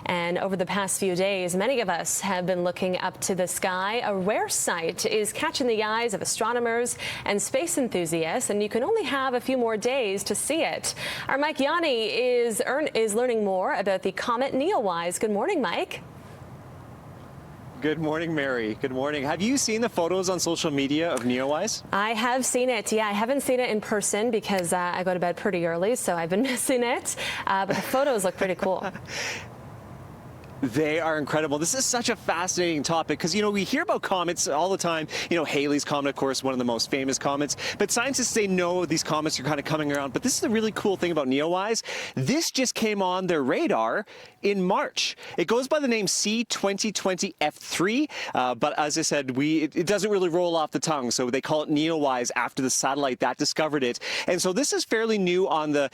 And over the past few days, many of us have been looking up to the sky. A rare sight is catching the eyes of astronomers and space enthusiasts, and you can only have a few more days to see it. Our Mike Yawney is learning more about the comet NEOWISE. Good morning, Mike. Good morning, Mary. Good morning. Have you seen the photos on social media of NEOWISE? I have seen it. Yeah, I haven't seen it in person because I go to bed pretty early, so I've been missing it. But the photos look pretty cool. They are incredible. This is such a fascinating topic because, we hear about comets all the time. Halley's Comet, of course, one of the most famous comets. But scientists say no, these comets are kind of coming around. But this is the really cool thing about NEOWISE. This just came on their radar in March. It goes by the name C2020F3. But as I said, it doesn't really roll off the tongue. So they call it NEOWISE after the satellite that discovered it. And so this is fairly new on the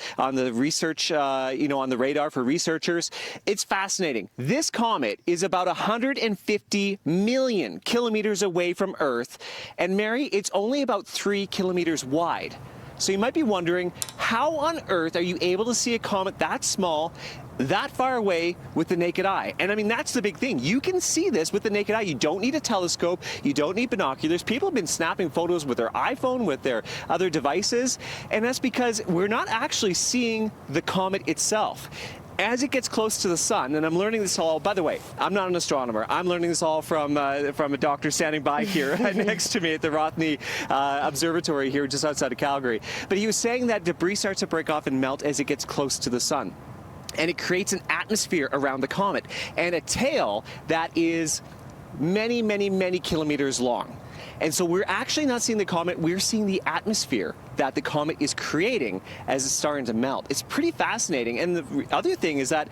research, on the radar for researchers. It's fascinating. This comet is about 150 million kilometers away from Earth, and Mary, it's only about 3 kilometers wide. So you might be wondering, how on earth are you able to see a comet that small, that far away with the naked eye? And I mean, that's the big thing. You can see this with the naked eye. You don't need a telescope. You don't need binoculars. People have been snapping photos with their iPhone, with their other devices, and that's because we're not actually seeing the comet itself. As it gets close to the sun, and I'm learning this all, by the way, I'm not an astronomer. I'm learning this all from a doctor standing by here next to me at the Rothney Observatory here just outside of Calgary. But he was saying that debris starts to break off and melt as it gets close to the sun. And it creates an atmosphere around the comet and a tail that is many, many, many kilometers long. And so we're actually not seeing the comet, we're seeing the atmosphere that the comet is creating as it's starting to melt. It's pretty fascinating. And the other thing is that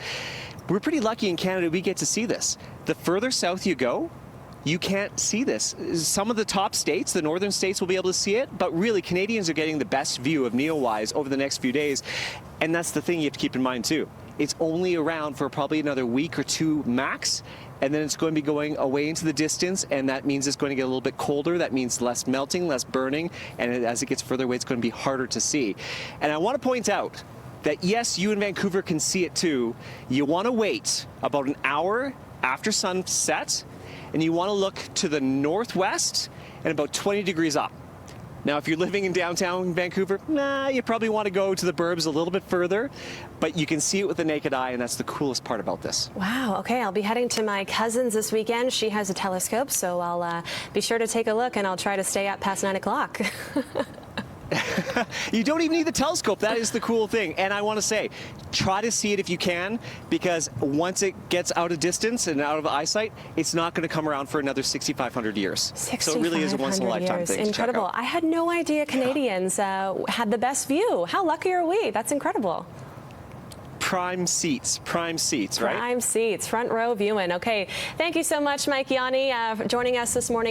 we're pretty lucky in Canada we get to see this. The further south you go, you can't see this. Some of the top states, the northern states, will be able to see it, but really Canadians are getting the best view of NEOWISE over the next few days. And that's the thing you have to keep in mind too. It's only around for probably another week or two max, and then it's going to be going away into the distance, and that means it's going to get a little bit colder. That means less melting, less burning, and as it gets further away, it's going to be harder to see. And I want to point out that yes, you in Vancouver can see it too. You want to wait about an hour after sunset, and you want to look to the northwest and about 20 degrees up. Now, if you're living in downtown Vancouver, you probably want to go to the burbs a little bit further, but you can see it with the naked eye, and that's the coolest part about this. Wow, okay, I'll be heading to my cousin's this weekend. She has a telescope, so I'll be sure to take a look, and I'll try to stay up past 9 o'clock. You don't even need the telescope. That is the cool thing. And I want to say, try to see it if you can, because once it gets out of distance and out of eyesight, it's not going to come around for another 6,500 years. So it really is a once-in-a-lifetime thing. Incredible. I had no idea Canadians had the best view. How lucky are we? That's incredible. Prime seats, right? Prime seats, front row viewing. Okay, thank you so much, Mike Yawney, for joining us this morning.